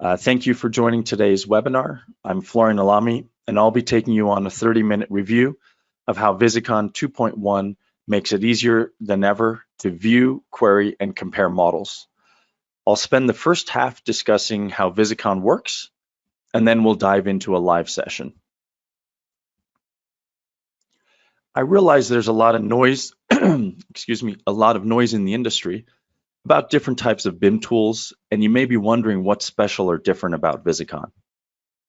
Thank you for joining today's webinar. I'm Florian Alami, and I'll be taking you on a 30-minute review of how Visicon 2.1 makes it easier than ever to view, query, and compare models. I'll spend the first half discussing how Visicon works, and then we'll dive into a live session. I realize there's a lot of noise, a lot of noise in the industry about different types of BIM tools, and you may be wondering what's special or different about Visicon.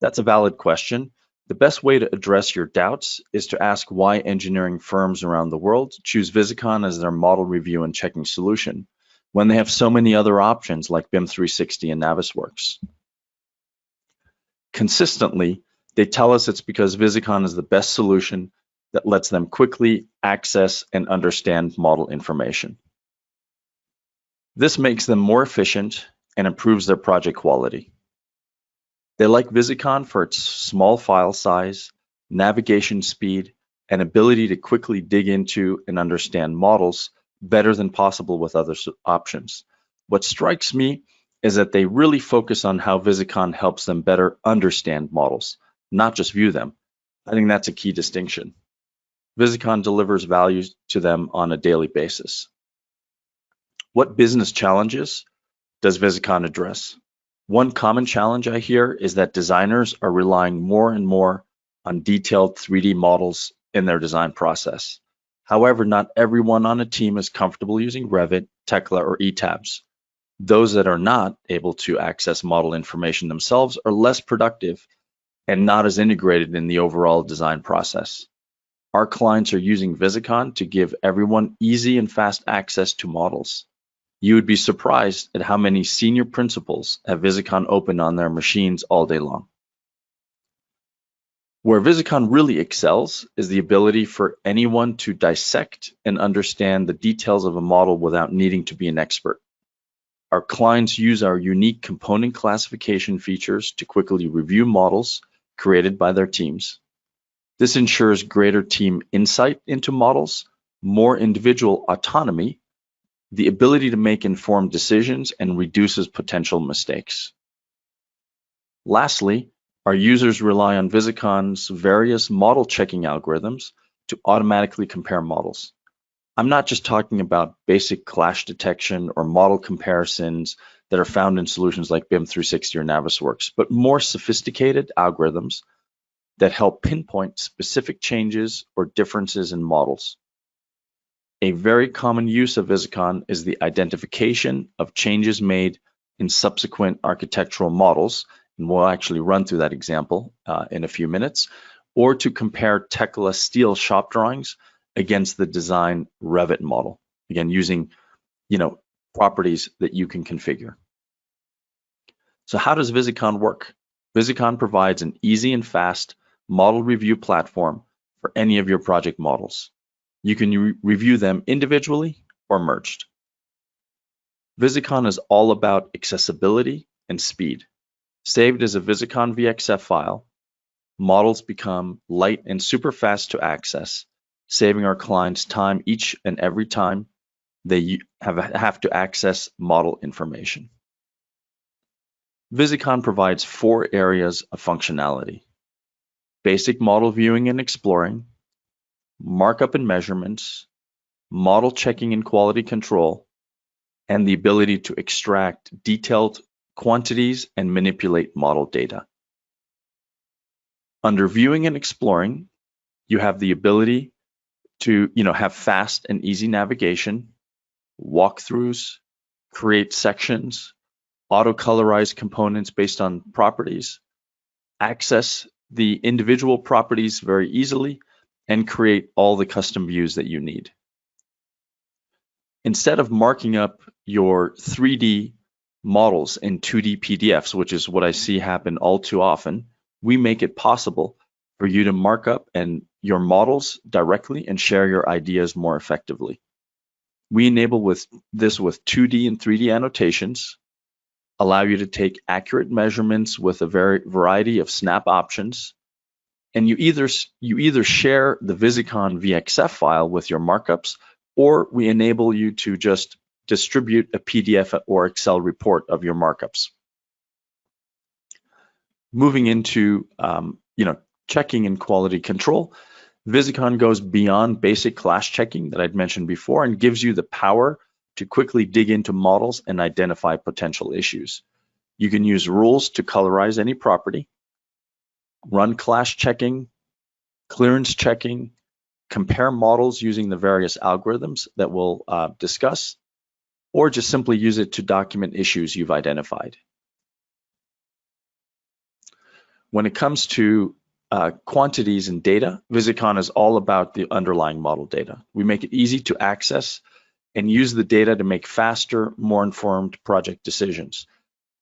That's a valid question. The best way to address your doubts is to ask why engineering firms around the world choose Visicon as their model review and checking solution when they have so many other options like BIM 360 and Navisworks. Consistently, they tell us it's because Visicon is the best solution that lets them quickly access and understand model information. This makes them more efficient and improves their project quality. They like Visicon for its small file size, navigation speed, and ability to quickly dig into and understand models better than possible with other options. What strikes me is that they really focus on how Visicon helps them better understand models, not just view them. I think that's a key distinction. Visicon delivers value to them on a daily basis. What business challenges does Visicon address? One common challenge I hear is that designers are relying more and more on detailed 3D models in their design process. However, not everyone on a team is comfortable using Revit, Tekla, or ETABS. Those that are not able to access model information themselves are less productive and not as integrated in the overall design process. Our clients are using Visicon to give everyone easy and fast access to models. You would be surprised at how many senior principals have Visicon open on their machines all day long. Where Visicon really excels is the ability for anyone to dissect and understand the details of a model without needing to be an expert. Our clients use our unique component classification features to quickly review models created by their teams. This ensures greater team insight into models, more individual autonomy, the ability to make informed decisions, and reduces potential mistakes. Lastly, our users rely on Visicon's various model checking algorithms to automatically compare models. I'm not just talking about basic clash detection or model comparisons that are found in solutions like BIM 360 or Navisworks, but more sophisticated algorithms that help pinpoint specific changes or differences in models. A very common use of Visicon is the identification of changes made in subsequent architectural models, and we'll actually run through that example in a few minutes, or to compare Tekla steel shop drawings against the design Revit model, again using properties that you can configure. So how does Visicon work? Visicon provides an easy and fast model review platform for any of your project models. You can review them individually or merged. Visicon is all about accessibility and speed. Saved as a Visicon VXF file, models become light and super fast to access, saving our clients time each and every time they have to access model information. Visicon provides 4 areas of functionality: basic model viewing and exploring, markup and measurements, model checking and quality control, and the ability to extract detailed quantities and manipulate model data. Under viewing and exploring, you have the ability to have fast and easy navigation, walkthroughs, create sections, auto-colorize components based on properties, access the individual properties very easily, and create all the custom views that you need. Instead of marking up your 3D models in 2D PDFs, which is what I see happen all too often, we make it possible for you to mark up your models directly and share your ideas more effectively. We enable this with 2D and 3D annotations, allow you to take accurate measurements with a variety of snap options, and you either share the Visicon VXF file with your markups, or we enable you to just distribute a PDF or Excel report of your markups. Moving into checking and quality control, Visicon goes beyond basic class checking that I'd mentioned before and gives you the power to quickly dig into models and identify potential issues. You can use rules to colorize any property, run class checking, clearance checking, compare models using the various algorithms that we'll discuss, or just simply use it to document issues you've identified. When it comes to quantities and data, Visicon is all about the underlying model data. We make it easy to access and use the data to make faster, more informed project decisions.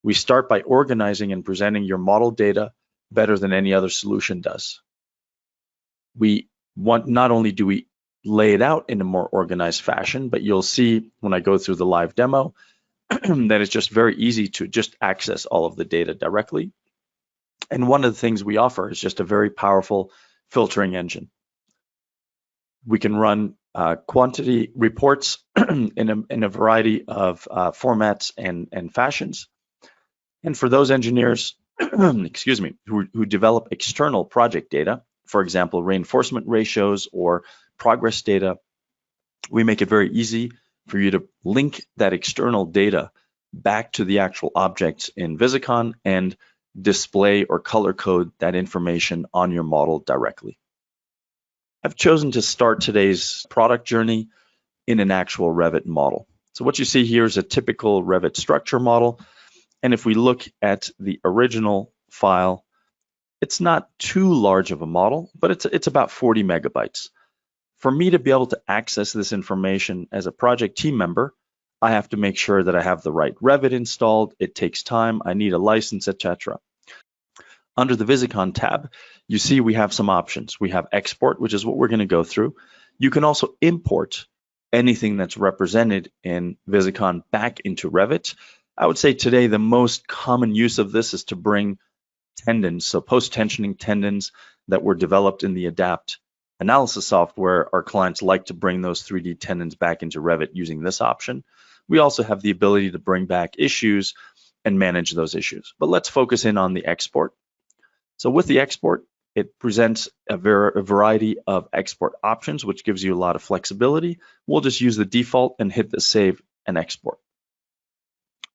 We start by organizing and presenting your model data better than any other solution does. Not only do we lay it out in a more organized fashion, but you'll see when I go through the live demo that it's just very easy to just access all of the data directly. And one of the things we offer is just a very powerful filtering engine. We can run quantity reports in a variety of formats and fashions. And for those engineers, excuse me, who develop external project data, for example, reinforcement ratios or progress data, we make it very easy for you to link that external data back to the actual objects in Visicon and display or color code that information on your model directly. I've chosen to start today's product journey in an actual Revit model. So what you see here is a typical Revit structure model. And if we look at the original file, it's not too large of a model, but it's about 40 megabytes. For me to be able to access this information as a project team member, I have to make sure that I have the right Revit installed. It takes time. I need a license, etc. Under the Visicon tab, you see we have some options. We have export, which is what we're going to go through. You can also import anything that's represented in Visicon back into Revit. I would say today the most common use of this is to bring tendons, so post-tensioning tendons that were developed in the ETABS analysis software. Our clients like to bring those 3D tendons back into Revit using this option. We also have the ability to bring back issues and manage those issues. But let's focus in on the export. So with the export, it presents a variety of export options, which gives you a lot of flexibility. We'll just use the default and hit the save and export.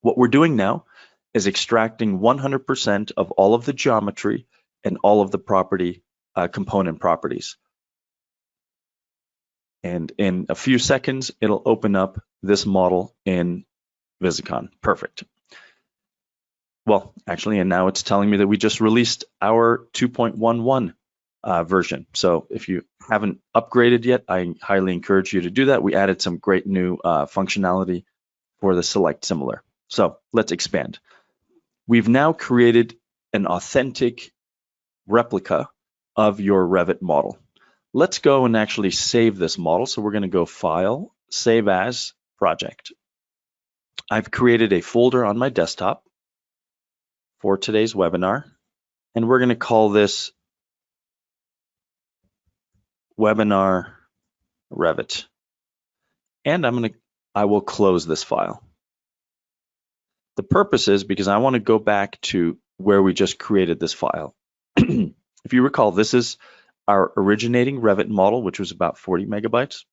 What we're doing now is extracting 100% of all of the geometry and all of the property component properties. And in a few seconds, it'll open up this model in Visicon. Perfect. Well, actually, and now it's telling me that we just released our 2.11 version. So if you haven't upgraded yet, I highly encourage you to do that. We added some great new functionality for the select similar. So let's expand. We've now created an authentic replica of your Revit model. Let's go and actually save this model. So we're going to go File, Save As, Project. I've created a folder on my desktop for today's webinar, and we're going to call this Webinar Revit. And I will close this file. The purpose is because I want to go back to where we just created this file. If you recall, this is our originating Revit model, which was about 40 megabytes.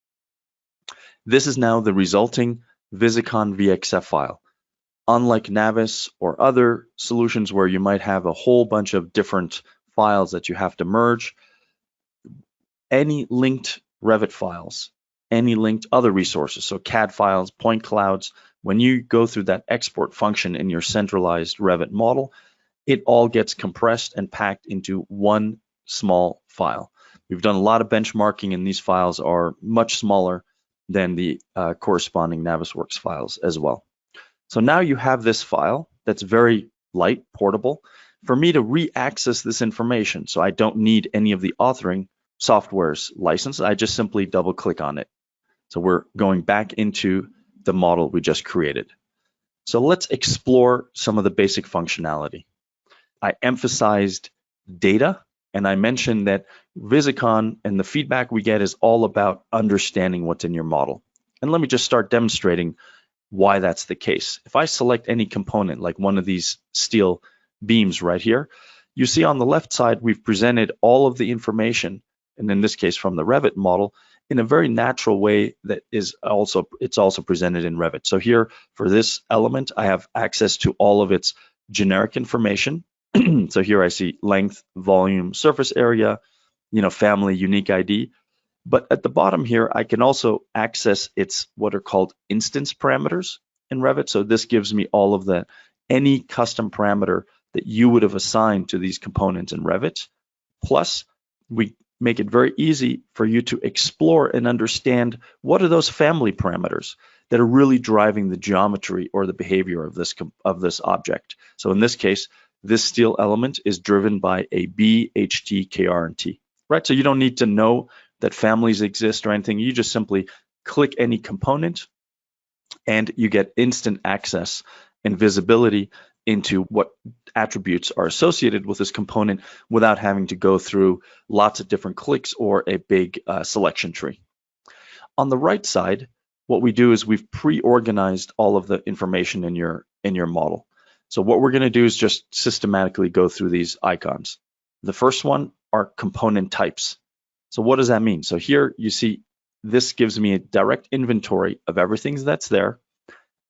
This is now the resulting Visicon VXF file. Unlike Navis or other solutions where you might have a whole bunch of different files that you have to merge, any linked Revit files, any linked other resources, so CAD files, point clouds, when you go through that export function in your centralized Revit model, it all gets compressed and packed into one small file. We've done a lot of benchmarking, and these files are much smaller than the corresponding Navisworks files as well. So now you have this file that's very light, portable. For me to re-access this information, so I don't need any of the authoring software's license, I just simply double click on it. So we're going back into the model we just created. So let's explore some of the basic functionality. I emphasized data, and I mentioned that Visicon and the feedback we get is all about understanding what's in your model. And let me just start demonstrating why that's the case. If I select any component, like one of these steel beams right here, you see on the left side, we've presented all of the information, and in this case from the Revit model, in a very natural way that is also, it's also presented in Revit. So here for this element, I have access to all of its generic information. So here I see length, volume, surface area, family, unique ID. But at the bottom here, I can also access its what are called instance parameters in Revit. So this gives me all of any custom parameter that you would have assigned to these components in Revit. Plus, we make it very easy for you to explore and understand what are those family parameters that are really driving the geometry or the behavior of this object. So in this case, this steel element is driven by a B, HT, KR, and T, right? So you don't need to know that families exist or anything. You just simply click any component and you get instant access and visibility into what attributes are associated with this component without having to go through lots of different clicks or a big selection tree. On the right side, what we do is we've pre-organized all of the information in your model. So what we're going to do is just systematically go through these icons. The first one are component types. So what does that mean? So here you see this gives me a direct inventory of everything that's there.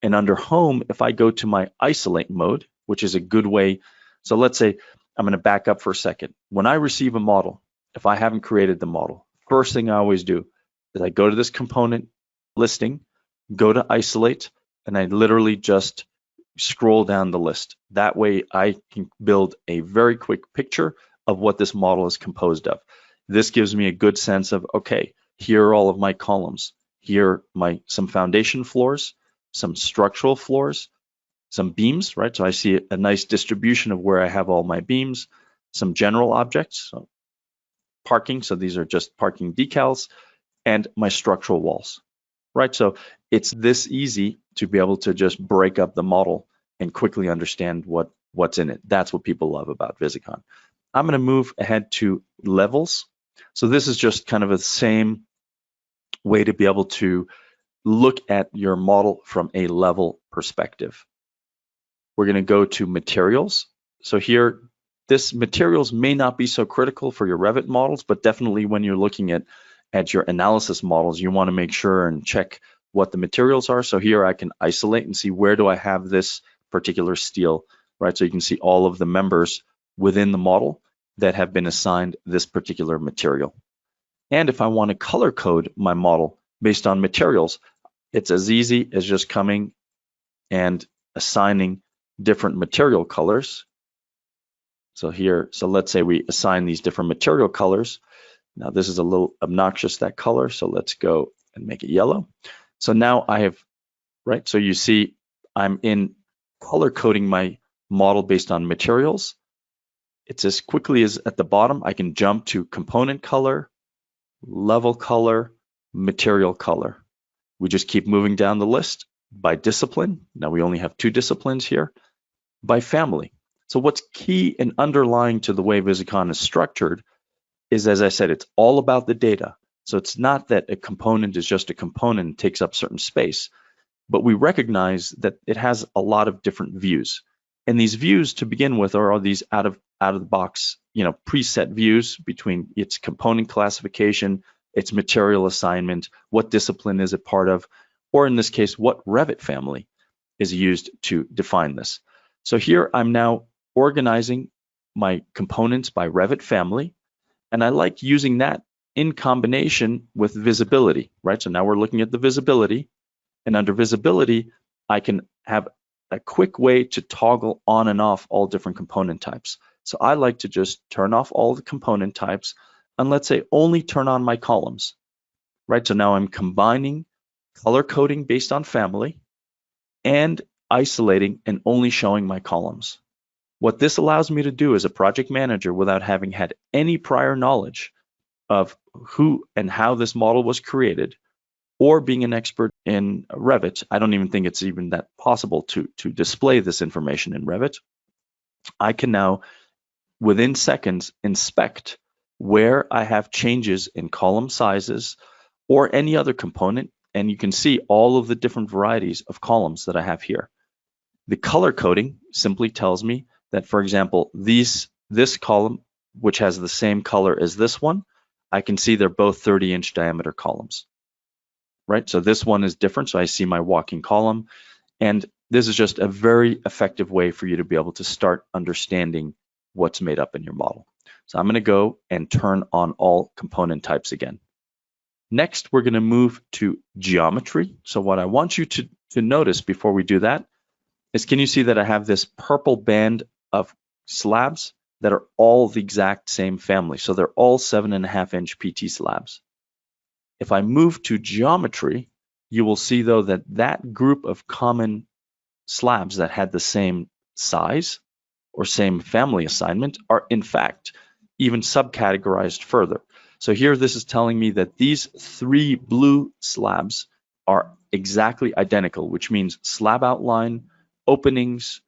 And under home, if I go to my isolate mode, which is a good way, so let's say I'm going to back up for a second. When I receive a model, if I haven't created the model, first thing I always do is I go to this component listing, go to isolate, and I literally just scroll down the list. That way I can build a very quick picture of what this model is composed of. This gives me a good sense of, okay, here are all of my columns. Here are some foundation floors, some structural floors, some beams, right? So I see a nice distribution of where I have all my beams, some general objects, so parking, so these are just parking decals, and my structural walls, right? So it's this easy to be able to just break up the model and quickly understand what's in it. That's what people love about Visicon. I'm going to move ahead to levels. So this is just kind of the same way to be able to look at your model from a level perspective. We're going to go to materials. So here, this materials may not be so critical for your Revit models, but definitely when you're looking at your analysis models, you want to make sure and check what the materials are. So here I can isolate and see where do I have this particular steel, right? So you can see all of the members within the model that have been assigned this particular material. And if I want to color code my model based on materials, it's as easy as just coming and assigning different material colors. So here, so let's say we assign these different material colors. Now this is a little obnoxious, that color, so let's go and make it yellow. So now I have, right, so you see I'm in color coding my model based on materials. It's as quickly as at the bottom, I can jump to component color, level color, material color. We just keep moving down the list by discipline. Now we only have 2 disciplines here. By family. So what's key and underlying to the way Visicon is structured is, as I said, it's all about the data. So it's not that a component is just a component and takes up certain space, but we recognize that it has a lot of different views. And these views to begin with are all these out of the box, preset views between its component classification, its material assignment, what discipline is it part of, or in this case, what Revit family is used to define this. So here I'm now organizing my components by Revit family, and I like using that in combination with visibility, right? So now we're looking at the visibility, and under visibility, I can have a quick way to toggle on and off all different component types. So I like to just turn off all the component types and let's say only turn on my columns, right? So now I'm combining color coding based on family and isolating and only showing my columns. What this allows me to do as a project manager without having had any prior knowledge of who and how this model was created, or being an expert in Revit, I don't even think it's even that possible to display this information in Revit. I can now, within seconds, inspect where I have changes in column sizes or any other component, and you can see all of the different varieties of columns that I have here. The color coding simply tells me that, for example, these this column, which has the same color as this one, I can see they're both 30-inch diameter columns, right? So this one is different, so I see my walking column, and this is just a very effective way for you to be able to start understanding what's made up in your model. So I'm going to go and turn on all component types again. Next, we're going to move to geometry. So what I want you to notice before we do that is, can you see that I have this purple band of slabs that are all the exact same family? So they're all 7.5-inch PT slabs. If I move to geometry, you will see though that that group of common slabs that had the same size or same family assignment are in fact even subcategorized further. So here this is telling me that these 3 blue slabs are exactly identical, which means slab outline, openings,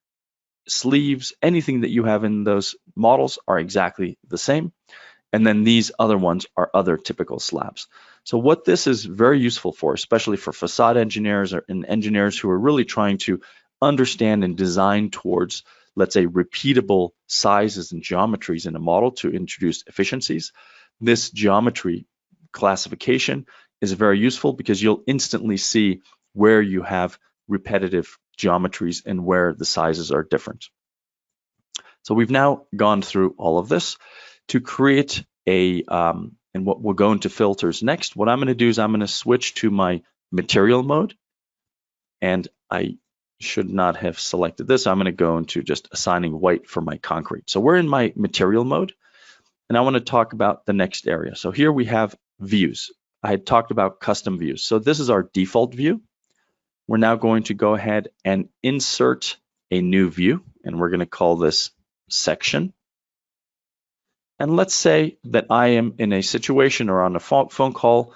sleeves, anything that you have in those models are exactly the same. And then these other ones are other typical slabs. So what this is very useful for, especially for facade engineers and engineers who are really trying to understand and design towards, let's say, repeatable sizes and geometries in a model to introduce efficiencies, this geometry classification is very useful because you'll instantly see where you have repetitive geometries and where the sizes are different. So we've now gone through all of this to create a, and what we'll go into filters next. What I'm going to do is I'm going to switch to my material mode, and I should not have selected this. I'm going to go into just assigning white for my concrete. So we're in my material mode, and I want to talk about the next area. So here we have views. I had talked about custom views. So this is our default view. We're now going to go ahead and insert a new view, and we're going to call this section. And let's say that I am in a situation or on a phone call,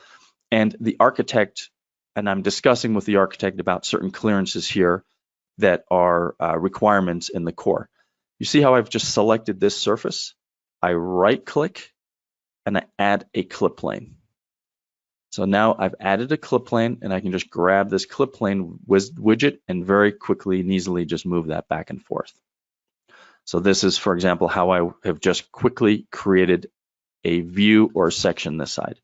and the architect, and I'm discussing with the architect about certain clearances here that are requirements in the core. You see how I've just selected this surface? I right click and I add a clip plane. So now I've added a clip plane, and I can just grab this clip plane widget and very quickly and easily just move that back and forth. So this is, for example, how I have just quickly created a view or a section this side.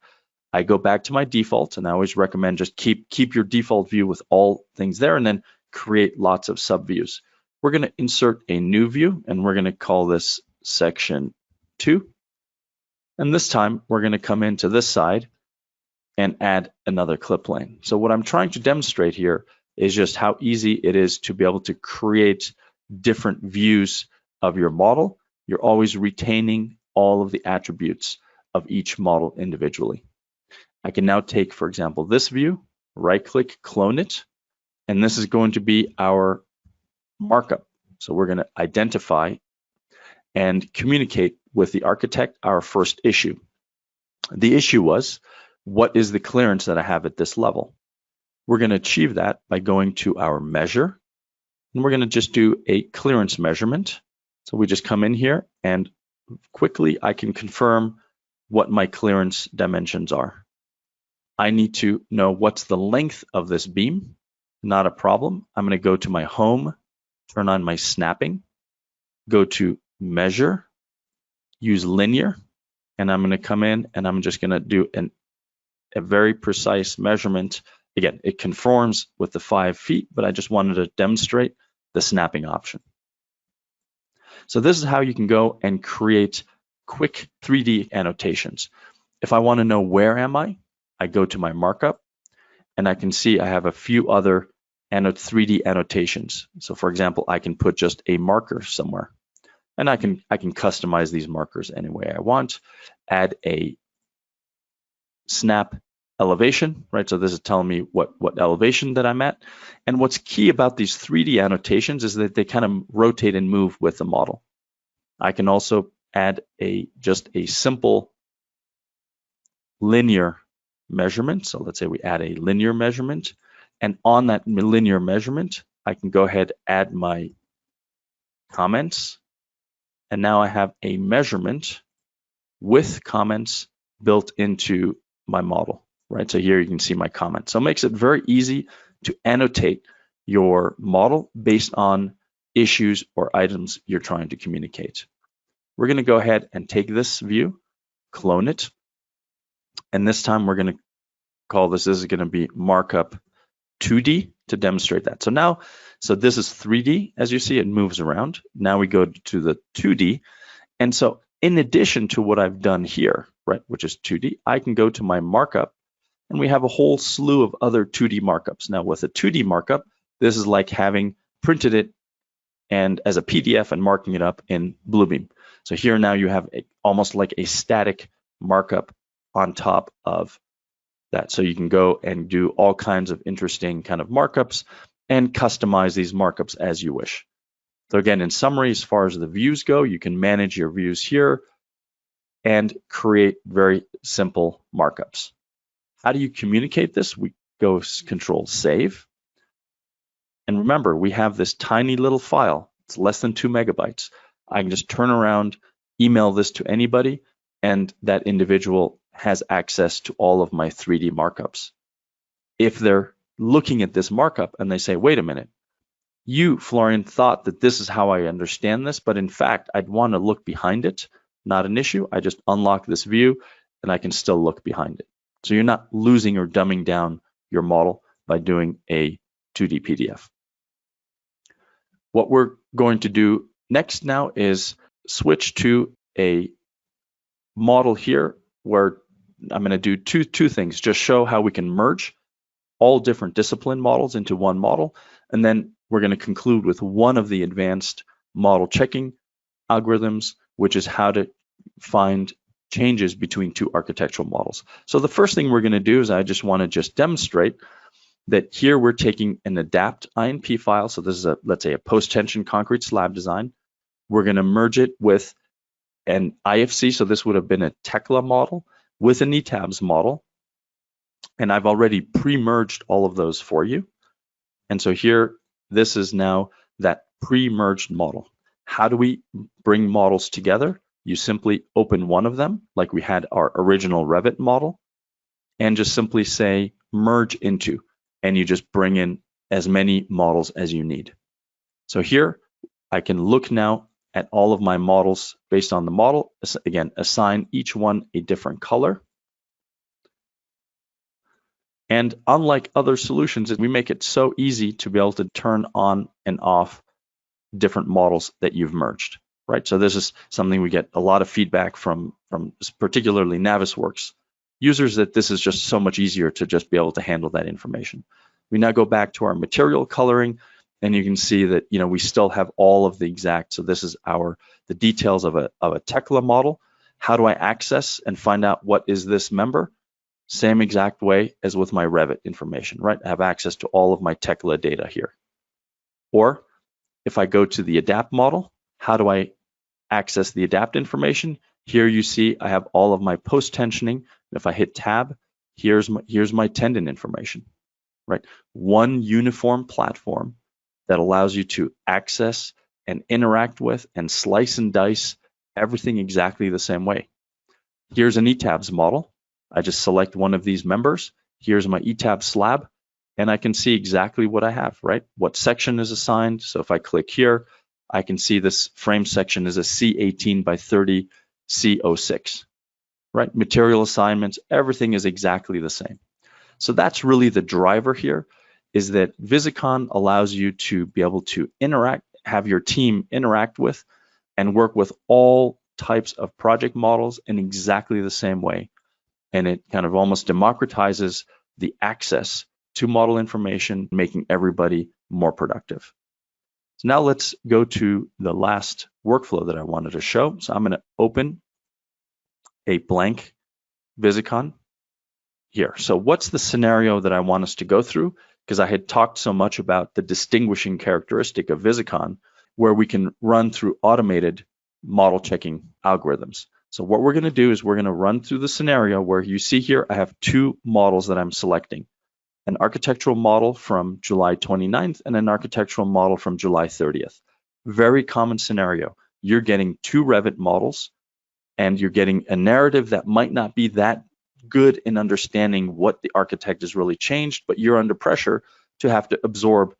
I go back to my default, and I always recommend just keep your default view with all things there, and then create lots of subviews. We're going to insert a new view, and we're going to call this section 2. And this time we're going to come into this side and add another clip plane. So what I'm trying to demonstrate here is just how easy it is to be able to create different views of your model. You're always retaining all of the attributes of each model individually. I can now take, for example, this view, right click, clone it, and this is going to be our markup. So we're going to identify and communicate with the architect our first issue. The issue was, what is the clearance that I have at this level? We're going to achieve that by going to our measure, and we're going to just do a clearance measurement. So we just come in here, and quickly I can confirm what my clearance dimensions are. I need to know what's the length of this beam. Not a problem. I'm going to go to my home, turn on my snapping, go to measure, use linear, and I'm going to come in and I'm just going to do a very precise measurement. Again, it conforms with the 5 feet, but I just wanted to demonstrate the snapping option. So this is how you can go and create quick 3D annotations. If I want to know where am I go to my markup, and I can see I have a few other 3D annotations. So for example, I can put just a marker somewhere, and I can customize these markers any way I want. Add a snap elevation, right? So this is telling me what elevation that I'm at. And what's key about these 3D annotations is that they kind of rotate and move with the model. I can also add just a simple linear measurement. So let's say we add a linear measurement, and on that linear measurement, I can go ahead, add my comments, and now I have a measurement with comments built into my model, right? So here you can see my comments. So it makes it very easy to annotate your model based on issues or items you're trying to communicate. we're going to go ahead and take this view, clone it, and this time we're going to call this is going to be markup 2D to demonstrate that. So this is 3D, as you see, it moves around. Now we go to the 2D. And so in addition to what I've done here, right, which is 2D, I can go to my markup and we have a whole slew of other 2D markups. Now with a 2D markup, this is like having printed it and as a PDF and marking it up in Bluebeam. So here now you have almost like a static markup on top of that. So you can go and do all kinds of interesting kind of markups and customize these markups as you wish. So again, in summary, as far as the views go, you can manage your views here and create very simple markups. How do you communicate this? We go Control Save. And remember, we have this tiny little file. It's less than 2 megabytes. I can just turn around, email this to anybody, and that individual has access to all of my 3D markups. If they're looking at this markup and they say, wait a minute, you, Florian, thought that this is how I understand this, but in fact, I'd want to look behind it. Not an issue. I just unlock this view and I can still look behind it. So you're not losing or dumbing down your model by doing a 2D PDF. What we're going to do next now is switch to a model here where I'm going to do two things. Just show how we can merge all different discipline models into one model, and then we're going to conclude with one of the advanced model checking algorithms, which is how to find changes between two architectural models. So the first thing we're going to do is I just want to demonstrate that here we're taking an adapt INP file. So this is let's say a post-tension concrete slab design. We're going to merge it with an IFC. So this would have been a Tekla model with an ETABS model. And I've already pre-merged all of those for you. And so here, this is now that pre-merged model. How do we bring models together? You simply open one of them, like we had our original Revit model, and just simply say merge into, and you just bring in as many models as you need. So here, I can look now at all of my models based on the model. Again, assign each one a different color. And unlike other solutions, we make it so easy to be able to turn on and off different models that you've merged, right? So this is something we get a lot of feedback from particularly Navisworks users, that this is just so much easier to just be able to handle that information. We now go back to our material coloring, and you can see that we still have all of the exact. So this is the details of a Tekla model. How do I access and find out what is this member? Same exact way as with my Revit information, right? I have access to all of my Tekla data here. Or if I go to the adapt model, how do I access the adapt information? Here you see I have all of my post-tensioning. If I hit tab, here's my tendon information, right? One uniform platform that allows you to access and interact with and slice and dice everything exactly the same way. Here's an ETABS model. I just select one of these members. Here's my ETABS slab, and I can see exactly what I have, right? What section is assigned. So if I click here, I can see this frame section is a C18 by 30 C06, right? Material assignments, everything is exactly the same. So that's really the driver here, is that Visicon allows you to be able to interact, have your team interact with and work with all types of project models in exactly the same way. And it kind of almost democratizes the access to model information, making everybody more productive. So now let's go to the last workflow that I wanted to show. So I'm going to open a blank Visicon here. So what's the scenario that I want us to go through? Because I had talked so much about the distinguishing characteristic of Visicon, where we can run through automated model checking algorithms. So what we're going to do is we're going to run through the scenario where you see here I have two models that I'm selecting, an architectural model from July 29th and an architectural model from July 30th. Very common scenario. You're getting two Revit models and you're getting a narrative that might not be that good in understanding what the architect has really changed, but you're under pressure to have to absorb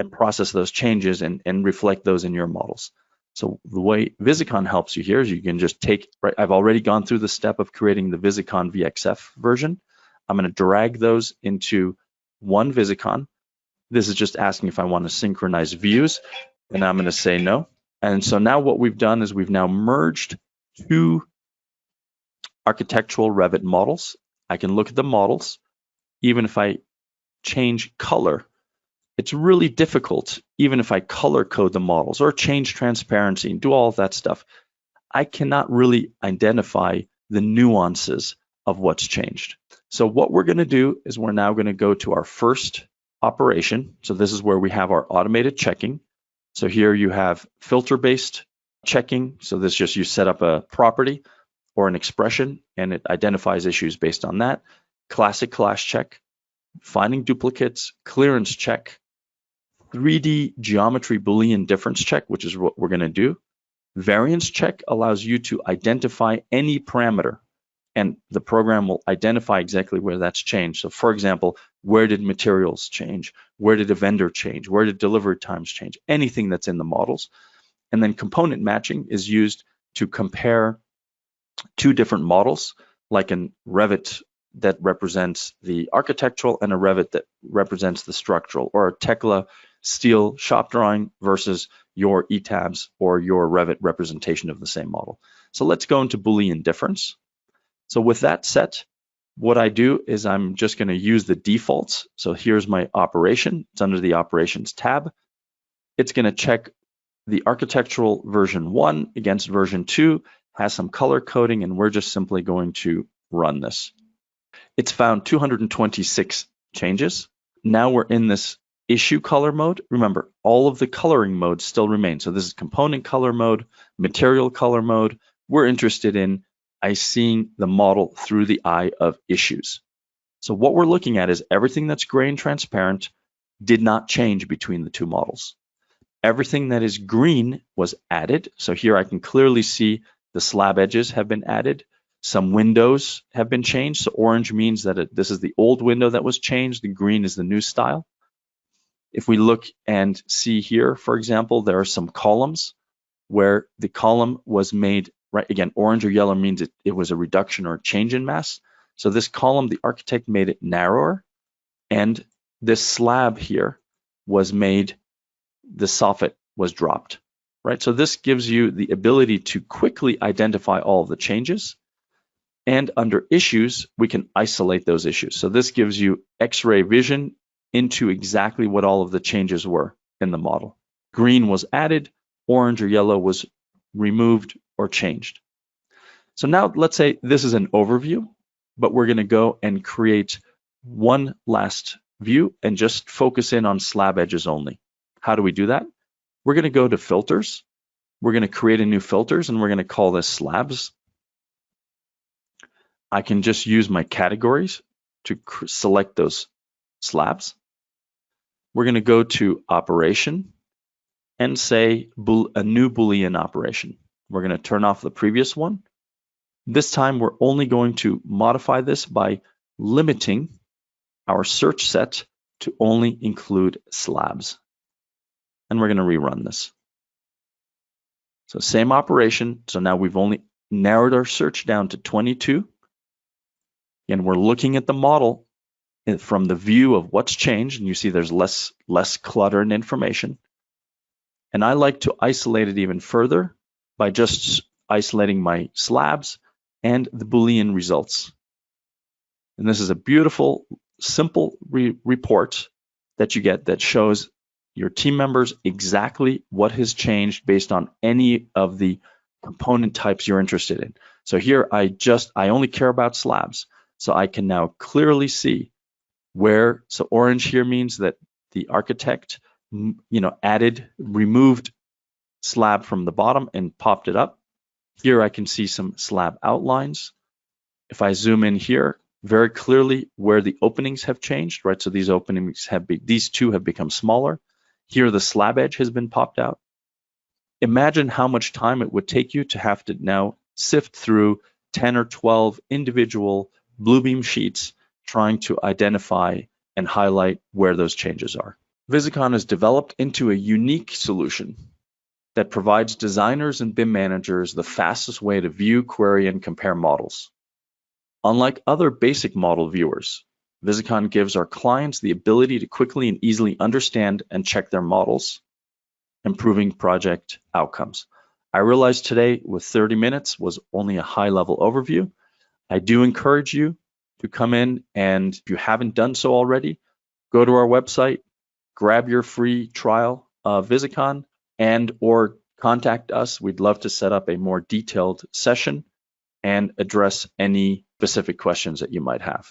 and process those changes and reflect those in your models. So the way Visicon helps you here is you can just take, right, I've already gone through the step of creating the Visicon VXF version. I'm going to drag those into one Visicon. This is just asking if I want to synchronize views, and I'm going to say no. And so now what we've done is we've now merged two architectural Revit models. I can look at the models. Even if I change color, it's really difficult, even if I color code the models or change transparency and do all of that stuff, I cannot really identify the nuances of what's changed. So what we're going to do is we're now going to go to our first operation. So this is where we have our automated checking. So here you have filter-based checking. So this just you set up a property or an expression and it identifies issues based on that. Classic clash check, finding duplicates, clearance check, 3D geometry Boolean difference check, which is what we're going to do. Variance check allows you to identify any parameter and the program will identify exactly where that's changed. So for example, where did materials change? Where did a vendor change? Where did delivery times change? Anything that's in the models. And then component matching is used to compare two different models, like in Revit that represents the architectural and a Revit that represents the structural, or a Tekla steel shop drawing versus your ETABS or your Revit representation of the same model. So let's go into Boolean difference. So with that set, what I do is I'm just going to use the defaults. So here's my operation. It's under the operations tab. It's going to check the architectural version 1 against version 2, has some color coding, and we're just simply going to run this. It's found 226 changes. Now we're in this issue color mode. Remember, all of the coloring modes still remain. So this is component color mode, material color mode. We're interested in seeing the model through the eye of issues. So what we're looking at is everything that's gray and transparent did not change between the two models. Everything that is green was added. So here I can clearly see the slab edges have been added. Some windows have been changed. So orange means that this is the old window that was changed. The green is the new style. If we look and see here, for example, there are some columns where the column was made, right, again, orange or yellow means it was a reduction or a change in mass. So this column, the architect made it narrower, and this slab here was made, the soffit was dropped, right? So this gives you the ability to quickly identify all of the changes. And under issues, we can isolate those issues. So this gives you X-ray vision into exactly what all of the changes were in the model. Green was added, orange or yellow was removed or changed. So now let's say this is an overview, but we're going to go and create one last view and just focus in on slab edges only. How do we do that? We're going to go to filters. We're going to create a new filters and we're going to call this slabs. I can just use my categories to select those slabs. We're going to go to operation and say a new Boolean operation. We're going to turn off the previous one. This time we're only going to modify this by limiting our search set to only include slabs. And we're going to rerun this. So same operation. So now we've only narrowed our search down to 22. And we're looking at the model from the view of what's changed. And you see there's less clutter and information. And I like to isolate it even further by just isolating my slabs and the Boolean results. And this is a beautiful, simple report that you get that shows your team members exactly what has changed based on any of the component types you're interested in. So here I only care about slabs. So I can now clearly see where, so orange here means that the architect, removed slab from the bottom and popped it up. Here I can see some slab outlines. If I zoom in here, very clearly where the openings have changed, right? So these openings these two have become smaller. Here the slab edge has been popped out. Imagine how much time it would take you to have to now sift through 10 or 12 individual Bluebeam sheets trying to identify and highlight where those changes are. Visicon is developed into a unique solution that provides designers and BIM managers the fastest way to view, query, and compare models. Unlike other basic model viewers, Visicon gives our clients the ability to quickly and easily understand and check their models, improving project outcomes. I realized today with 30 minutes was only a high-level overview. I do encourage you to come in, and if you haven't done so already, go to our website, grab your free trial of Visicon, and or contact us. We'd love to set up a more detailed session and address any specific questions that you might have.